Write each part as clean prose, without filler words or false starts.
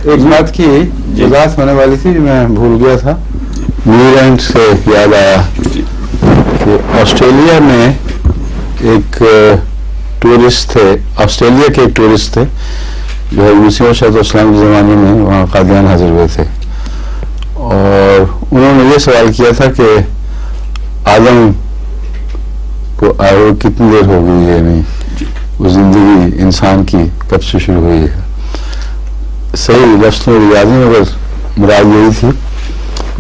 एक बात की वजाहत होने वाली थी, मैं भूल गया था। न्यूजीलैंड से याद आया कि ऑस्ट्रेलिया में एक टूरिस्ट थे, ऑस्ट्रेलिया के एक टूरिस्ट थे जो है मसीह इस्लाम के ज़माने में वहाँ कादियान हाजिर हुए थे, और उन्होंने ये सवाल किया था कि आदम को आए कितनी देर हो गई है, नहीं वो जिंदगी इंसान की कब से शुरू हुई है। सही लफ्ज़ में याद नहीं, मगर मुराद यही थी,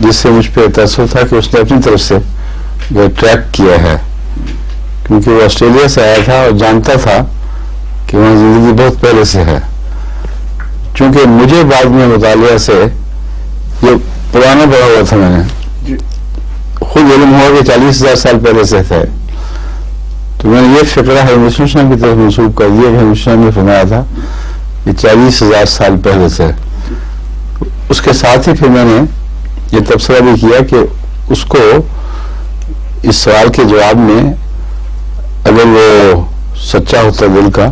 जिससे मुझ पर तअस्सुर था कि उसने अपनी तरफ से ये ट्रैक किया है, क्योंकि वो ऑस्ट्रेलिया से आया था और जानता था कि वहाँ जिंदगी बहुत पहले से है। चूंकि मुझे बाद में मुतालिया से ये पुराना पढ़ा हुआ था, मैंने खुद इल्म हुआ कि 40,000 साल पहले से थे, तो मैंने ये फिक्रा हज़रत की तरफ मंसूब कर दिया कि हज़रत ने फरमाया था कि 40,000 साल पहले से। उसके साथ ही फिर मैंने ये तबसरा भी किया कि उसको इस सवाल के जवाब में अगर वो सच्चा होता दिल का,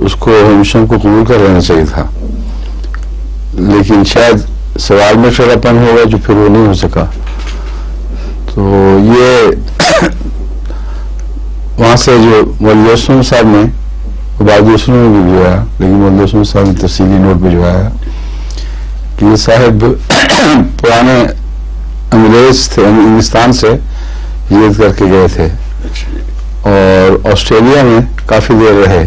उसको हमेशा को कबूल कर लेना चाहिए था, लेकिन शायद सवाल में शरापन होगा जो फिर वो नहीं हो सका। तो ये वहाँ से जो मौलवी साहब ने बाद दूसरों में भी जो आया, लेकिन मौलवी साहब ने तफसीली नोट पे जो आया कि ये साहब पुराने अंग्रेज थे, इंग्लिस्तान से हिजरत करके गए थे और ऑस्ट्रेलिया में काफ़ी देर रहे,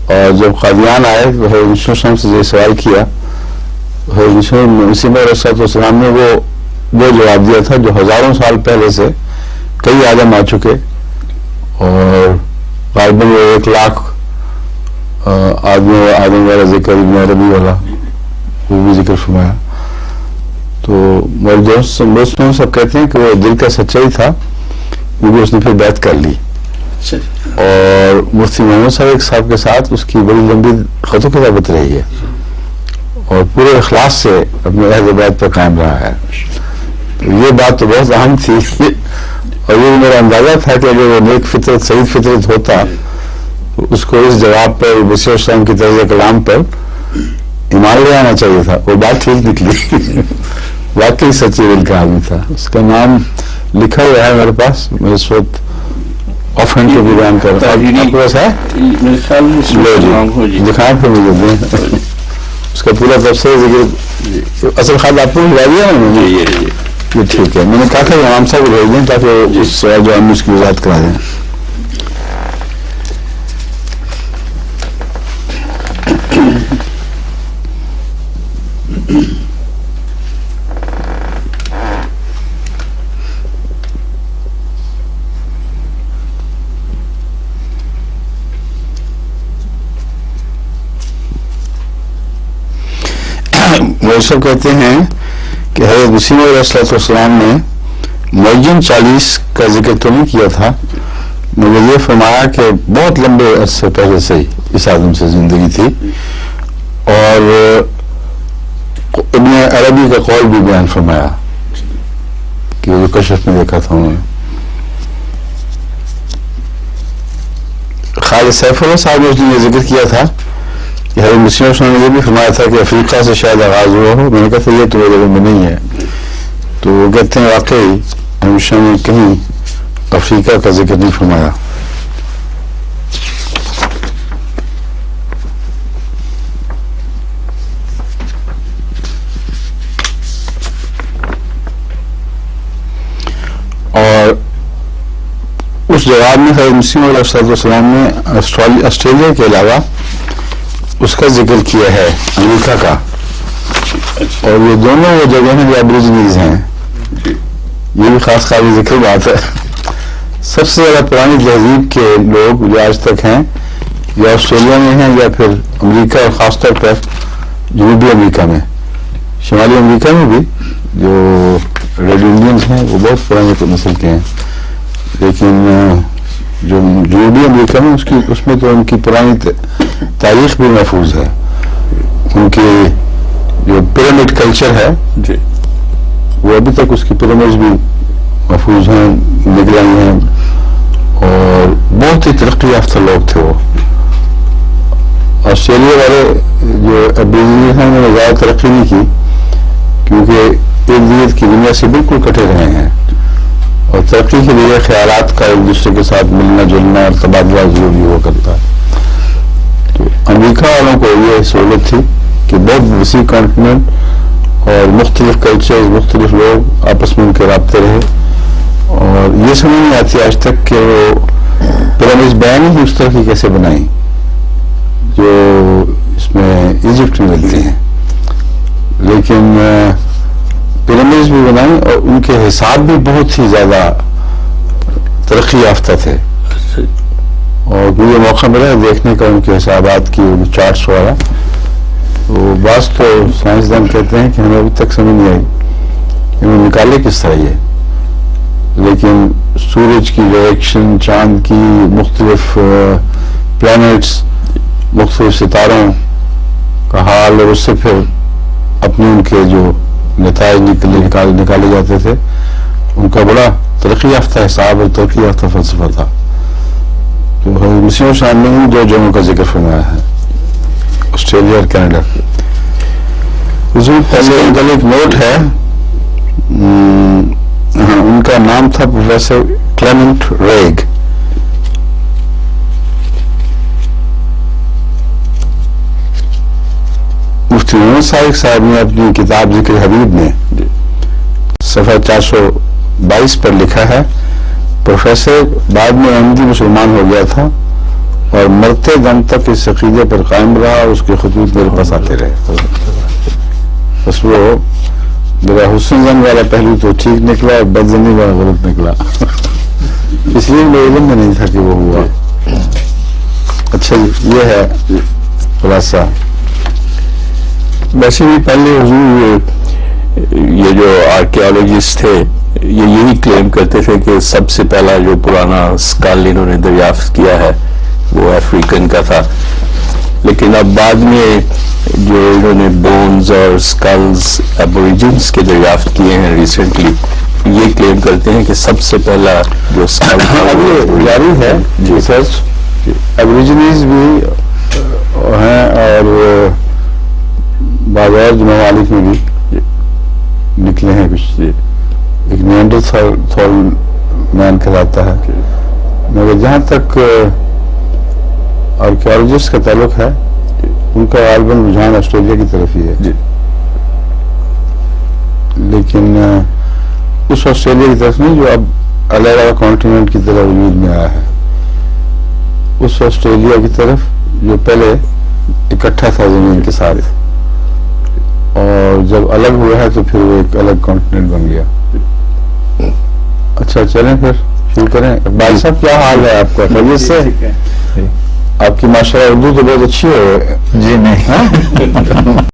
और जब कादियान आए तो हज़रत से ये सवाल किया, हज़रत ने वो जवाब दिया था जो हज़ारों साल पहले से कई आदम आ चुके, और गालिबन 1 लाख आदम वाला जिक्र इब्न अरबी वाला वो भी जिक्र फरमाया। तो मेरे दोस्त सब कहते हैं कि वो दिल का सच्चा ही था, क्योंकि उसने फिर बैत कर ली, और मुफ्ती मोहम्मद साहब के साथ उसकी बड़ी लंबी खतो किताबत रही है, और पूरे इखलास से अपने अहद बैत पर कायम रहा है। तो ये बात तो बहुत अहम थी, और ये मेरा अंदाजा था कि अगर वो नेक फितरत सही फितरत होता तो उसको इस जवाब पर मसीह इस्लाम की तर्ज कलाम पर ईमान ले आना चाहिए था। वो बात ठीक निकली वाकई सच्चे दिल का आदमी था। उसका नाम लिखा हुआ है मेरे पास, मैं इस वक्त ऑफ हैंड पे बयान कर रहा हूँ, आपके पास है? दिखाएं फिर मुझे दें उसका पूरा तफसीर जिक्र। असल खाद आपको मिला दिया ना? ये ठीक है, मैंने कहा था इमाम साहब को भेज दें ताकि इस जो हम उसकी वजाहत करा दें। वो सब कहते हैं कि हज़रत मसीह अलैहिस्सलाम ने मुअज्जम 40 का जिक्र तो नहीं किया था, मगर ये फरमाया कि बहुत लंबे अरसे पहले से ही इस आदम से जिंदगी थी, और इब्न अरबी का कौल भी बयान फरमाया कि वो कशफ में देखा था उन्होंने। खालिद सैफुल्लाह साहब ने उसने जिक्र किया था कि हज़रत मसीह ने ये भी फरमाया था कि अफ्रीका से शायद आगाज हुआ हो। मैंने कहा था ये तो मेरे में नहीं है, तो वो कहते हैं वाकई हमेशा ने कहीं अफ्रीका का जिक्र नहीं फरमाया। और उस जवाब में हज़रत मसीह ने ऑस्ट्रेलिया के अलावा उसका जिक्र किया है, अमेरिका का, और ये दोनों वो जगह हैं जो एबरिजिनीज हैं। ये भी खास काबिल जिक्र बात है। सबसे ज्यादा पुरानी तहजीब के लोग जो आज तक हैं या ऑस्ट्रेलिया में हैं या फिर अमेरिका, और खासतौर पर जनूबी अमेरिका में, शुमाली अमेरिका में भी जो रेड इंडियंस हैं वो बहुत पुराने नस्ल के हैं, लेकिन जो जनूबी अमेरिका में उसमें तो उनकी पुरानी तारीख भी महफूज है। उनकी जो पिरामिड कल्चर है वो अभी तक उसकी पिरामिड्स भी महफूज हैं, निगरानी हैं, और बहुत ही तरक्की याफ्ता लोग थे वो। آسٹریلیا والے جو ایبریجنل ہیں انہوں نے زیادہ ترقی نہیں کی کیونکہ ارد گرد کی دنیا سے بالکل کٹے رہے ہیں اور ترقی کے لیے خیالات کا ایک دوسرے کے ساتھ ملنا جلنا اور تبادلہ ضروری ہوا کرتا ہے. تو امریکہ والوں کو یہ سہولت تھی کہ بہت وسیع کانٹیننٹ اور مختلف کلچر مختلف لوگ آپس میں ان کے رابطے رہے اور یہ سمجھ نہیں آتی آج تک کہ وہ پیرامڈز بیان ہی اس طرح کی کیسے بنائیں جو اس میں ایجپٹ میں ملتی ہیں, لیکن پیرامڈز بھی بنائیں اور ان کے حساب بھی بہت ہی زیادہ ترقی یافتہ تھے اور مجھے موقع ملا دیکھنے کا ان کے حسابات کی چارٹس وغیرہ. وہ بعض تو سائنسدان کہتے ہیں کہ ہمیں ابھی تک سمجھ نہیں آئی کہ وہ نکالے کس طرح یہ, لیکن سورج کی ڈائریکشن, چاند کی مختلف پلانٹس, مختلف ستاروں کا حال اور اس سے پھر اپنے ان کے جو نتائج نکالے جاتے تھے ان کا بڑا ترقی یافتہ حساب اور ترقی یافتہ فلسفہ تھا. تو مسیح شان نے ان دو جگہوں کا ذکر فرمایا ہے, آسٹریلیا اور کینیڈا. اس میں پہلے ان کا ایک نوٹ ہے, ان کا نام تھا پروفیسر کلیمنٹ ریگ. مفتی محمد صادق صاحب نے اپنی کتاب ذکر حبیب میں صفحہ 422 پر لکھا ہے, پروفیسر بعد میں احمدی مسلمان ہو گیا تھا اور مرتے دم تک اس عقیدے پر قائم رہا اور اس کے خطوط میرے پاس آتے رہے. بس وہ میرا حسن زن والا پہلو تو ٹھیک نکلا اور بدزنی والا غلط نکلا, اس لیے میرے علم میں نہیں تھا کہ وہ ہوا. اچھا یہ ہے خلاصہ. ویسے بھی پہلے حضور یہ جو آرکیالوجسٹ تھے یہ یہی کلیم کرتے تھے کہ سب سے پہلا جو پرانا اسکل انہوں نے دریافت کیا ہے وہ افریقن کا تھا, لیکن اب بعد میں جو انہوں نے بونز اور اسکلز ایبوریجنس کے دریافت کیے ہیں ریسنٹلی, یہ کلیم کرتے ہیں کہ سب سے پہلا جو اسکل جاری ہے ریسرچ. ایبوریجنیز بھی ہیں اور بعض اور ممالک میں بھی نکلے ہیں کچھ. ایک نیانڈرتھال مین کہلاتا ہے, مگر جہاں تک آرکیالوجسٹ کا تعلق ہے ان کا غالباً رجحان آسٹریلیا کی طرف ہی ہے, لیکن اس آسٹریلیا کی طرف نہیں جو اب علیحدہ کانٹیننٹ کی طرف وجود میں آیا ہے, اس آسٹریلیا کی طرف جو پہلے اکٹھا تھا زمین کے ساتھ اور جب الگ ہوا ہے تو پھر وہ ایک الگ کانٹیننٹ بن گیا. اچھا چلیں پھر شروع کریں. بھائی صاحب کیا حال ہے آپ کا؟ خیریت سے؟ آپ کی ماشاءاللہ اردو تو بہت اچھی ہے. جی نہیں